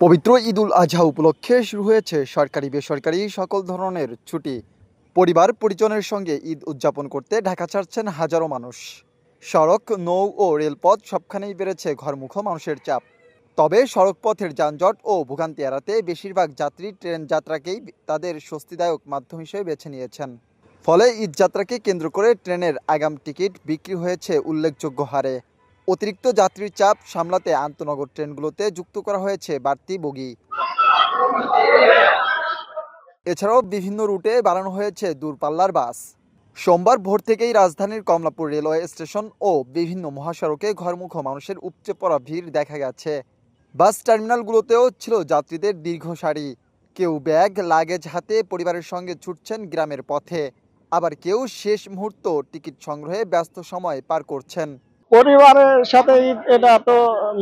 পবিত্র ঈদুল আজহা উপলক্ষে শুরু হয়েছে সরকারি বেসরকারি সকল ধরনের ছুটি। পরিবার পরিজনের সঙ্গে ঈদ উদযাপন করতে ঢাকা ছাড়ছেন হাজারো মানুষ। সড়ক, নৌ ও রেলপথ সবখানেই বেড়েছে ঘরমুখো মানুষের চাপ। তবে সড়কপথের যানজট ও ভোগান্তি এড়াতে বেশিরভাগ যাত্রী ট্রেন যাত্রাকেই তাদের স্বস্তিদায়ক মাধ্যম হিসেবে বেছে নিয়েছেন। ফলে ঈদ যাত্রাকে কেন্দ্র করে ট্রেনের আগাম টিকিট বিক্রি হয়েছে উল্লেখযোগ্য হারে। অতিরিক্ত যাত্রীর চাপ সামলাতে আন্তনগর ট্রেনগুলোতে যুক্ত করা হয়েছে বাড়তি বগি। এছাড়াও বিভিন্ন রুটে বাড়ানো হয়েছে দূরপাল্লার বাস। সোমবার ভোর থেকেই রাজধানীর কমলাপুর রেলওয়ে স্টেশন ও বিভিন্ন মহাসড়কে ঘরমুখো মানুষের উপচে পড়া ভিড় দেখা গেছে। বাস টার্মিনালগুলোতেও ছিল যাত্রীদের দীর্ঘ সারি। কেউ ব্যাগ লাগেজ হাতে পরিবারের সঙ্গে ছুটছেন গ্রামের পথে, আবার কেউ শেষ মুহূর্ত টিকিট সংগ্রহে ব্যস্ত সময় পার করছেন। পরিবারের সাথে এটা তো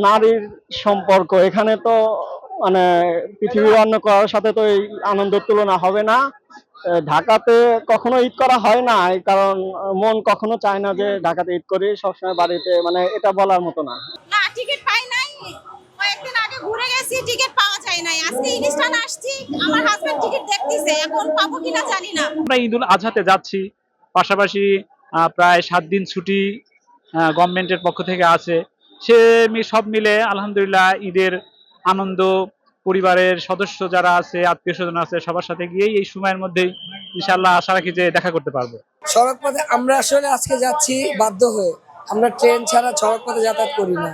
নারীর সম্পর্ক, এখানে তো মানে পৃথিবীর অন্য কারোর সাথে তো এই আনন্দের তুলনা হবে না। ঢাকাতে কখনো ঈদ করা হয় না, এই কারণ মন কখনো চায় না যে ঢাকাতে ঈদ করি, সবসময় বাড়িতে, মানে এটা বলার মতো না। না, টিকিট পাই নাই। কয়েকদিন আগে ঘুরে গেছি, টিকিট পাওয়া যায় নাই। আজকে ইলিশটান আসছি, আমার হাজবেন্ড টিকিট দেখতেছে, এখন পাবো কিনা জানি না। আমরা ঈদুল আজহাতে যাচ্ছি, পাশাপাশি প্রায় 7 দিন ছুটি গভর্নমেন্টের পক্ষ থেকে আছে। সব মিলে আলহামদুলিল্লাহ ঈদের আনন্দ, পরিবারের সদস্য যারা আছে, আত্মীয় স্বজন আছে, সবার সাথে গিয়েই এই সময়ের মধ্যেই ইনশাআল্লাহ আশা রাখি যে দেখা করতে পারবো। সড়ক পথে আমরা আসলে আজকে যাচ্ছি বাধ্য হয়ে, আমরা ট্রেন ছাড়া সড়ক পথে যাতায়াত করি না,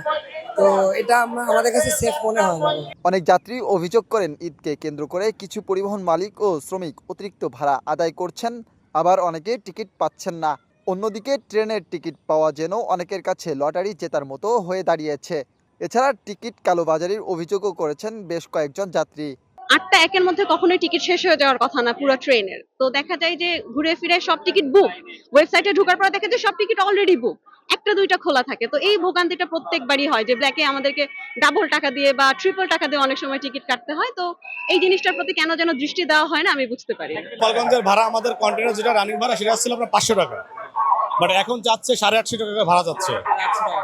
তো এটা আমাদের কাছে সেফ মনে হয় না। অনেক যাত্রী অভিযোগ করেন ঈদকে কেন্দ্র করে কিছু পরিবহন মালিক ও শ্রমিক অতিরিক্ত ভাড়া আদায় করছেন, আবার অনেকে টিকিট পাচ্ছেন না। অন্যদিকে ট্রেনের টিকিট পাওয়া যেন অনেকের কাছে লটারি জেতার মতো হয়ে দাঁড়িয়েছে। এছাড়া টিকিট কালোবাজারির অভিযোগও করেছেন বেশ কয়েকজন যাত্রী। ৮টা ১-এর মধ্যে কখনোই টিকিট শেষ হয়ে যাওয়ার কথা না পুরো ট্রেনের। তো দেখা যায় যে ঘুরে ফিরে সব টিকিট বুক। ওয়েবসাইটে ঢোকার পর দেখা যায় সব টিকিট অলরেডি বুক। একটা দুইটা খোলা থাকে। তো এই ভোগান্তিটা প্রত্যেকবারই হয় যে ব্ল্যাকে আমাদেরকে ডাবল টাকা দিয়ে বা ট্রিপল টাকা দিয়ে অনেক সময় টিকিট কাটতে হয়। তো এই জিনিসটার প্রতি কেন যেন দৃষ্টি দেওয়া হয় না, আমি বুঝতে পারি না। গোপালগঞ্জের ভাড়া, আমাদের কন্টেনার যেটা রানিং ভাড়া, সেটা ছিল আপনার 500 টাকা, বাট এখন যাচ্ছে 850 টাকা ভাড়া যাচ্ছে।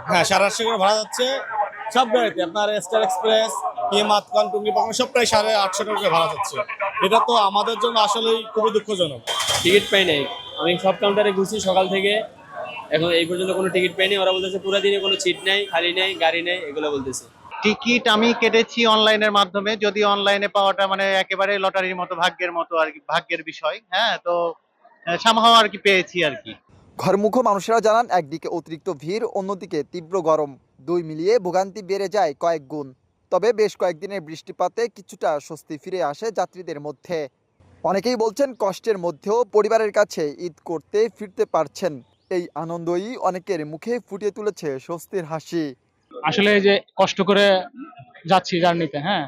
হ্যাঁ, 850 টাকা ভাড়া যাচ্ছে সব গাড়িতে। আপনার স্টার এক্সপ্রেস, হিমাতকন, টুঙ্গি পাখন সব প্রায় 850 টাকা ভাড়া যাচ্ছে। এটা তো আমাদের জন্য আসলেই খুবই দুঃখজনক। টিকিট পাই নাই, আমি সব কাউন্টারে ঘুরছি সকাল থেকে, এখন এই পর্যন্ত কোনো টিকিট পাইনি। ওরা বলতেছে পুরো দিনে কোনো সিট নাই, খালি নাই, গাড়ি নেই, এগুলো বলতেছে। টিকিট আমি কেটেছি অনলাইনের মাধ্যমে, যদি অনলাইনে পাওয়াটা মানে একেবারে লটারির মতো, ভাগ্যের মতো আর কি, ভাগ্যের বিষয়। হ্যাঁ, তো সামহাও আর কি পেয়েছি আর কি। ঘরমুখো মানুষেরা জানান, একদিকে অতিরিক্ত ভিড়, অন্যদিকে তীব্র গরম, দুই মিলিয়ে ভোগান্তি বেড়ে যায় কয়েক গুণ। তবে বেশ কয়েকদিনের বৃষ্টিপাতে কিছুটা স্বস্তি ফিরে আসে যাত্রীদের মধ্যে। অনেকেই বলছেন কষ্টের মধ্যেও পরিবারের কাছে ঈদ করতে ফিরতে পারছেন। এই আনন্দই অনেকের মুখে ফুটিয়ে তুলেছে স্বস্তির হাসি। আসলে যে কষ্ট করে যাচ্ছি জার্নিতে, হ্যাঁ,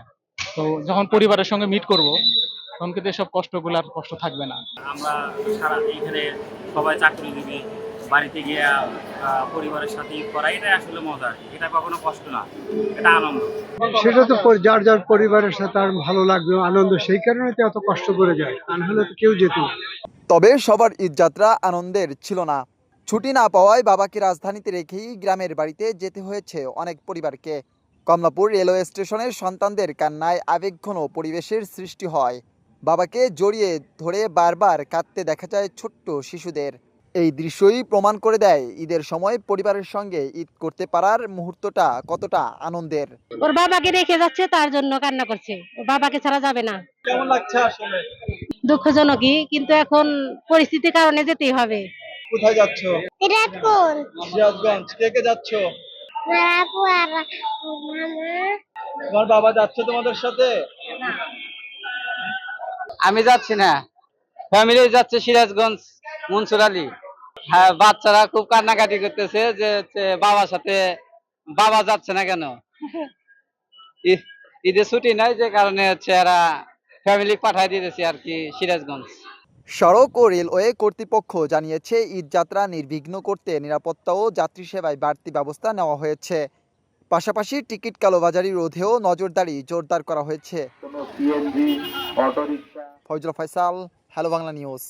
তো যখন পরিবারের সঙ্গে মিট করব তখন কিন্তু এসব কষ্টগুলো আর কষ্ট থাকবে না। আমরা সারা এখানে সবাই চাকরিজীবী, বাড়িতে গিয়ে পরিবারের সাথে ঈদ করা, এটা আসলে মজা। এটা কখনো কষ্ট না, এটা আনন্দ। সেটা তো যার যার পরিবারের সাথে আর ভালো লাগবে, আনন্দ, সেই কারণে তো এত কষ্ট করে যায়, আর নাহলে তো কেউ যেত না। তবে সবার ঈদযাত্রা আনন্দের ছিল না। ছুটি না পাওয়ায় বাবাকে রাজধানীতে রেখেই গ্রামের বাড়িতে যেতে হয়েছে অনেক পরিবারকে। কমলাপুর রেলওয়ে স্টেশনের সন্তানদের কান্নায় আবেগঘন পরিবেশের সৃষ্টি হয়। বাবাকে জড়িয়ে ধরে বারবার কাঁদতে দেখা যায় ছোট্ট শিশুদের। এই দৃশ্যই প্রমাণ করে দেয় ঈদের সময় পরিবারের সঙ্গে ঈদ করতে পারার মুহূর্তটা কতটা আনন্দের। ওর বাবাকে রেখে যাচ্ছে, তার জন্য কান্না করছে। ওর বাবাকে ছাড়া যাবে না। কেমন লাগছে আসলে? দুঃখজনকই, কিন্তু এখন পরিস্থিতির কারণে যেতেই হবে। কোথায় যাচ্ছ? সিরাজগঞ্জ। কে কে যাচ্ছ? তোমার বাবা যাচ্ছে তোমাদের সাথে? আমি যাচ্ছি না, ফ্যামিলি যাচ্ছে সিরাজগঞ্জ, মনসুর আলী। হ্যাঁ, বাচ্চারা খুব কান্নাকাটি করতেছে যে বাবার সাথে, বাবা যাচ্ছে না কেন। ঈদের ছুটি নাই, যে কারণে এরা ফ্যামিলি পাঠাই দিতেছি আর কি সিরাজগঞ্জ। সড়ক ও রেলওয়ে কর্তৃপক্ষ জানিয়েছে, ঈদযাত্রা নির্বিঘ্ন করতে নিরাপত্তা ও যাত্রী সেবায় বাড়তি ব্যবস্থা নেওয়া হয়েছে। পাশাপাশি টিকিট কালোবাজারি রোধেও নজরদারি জোরদার করা হয়েছে। Faizul Faisal, hello Bangla news.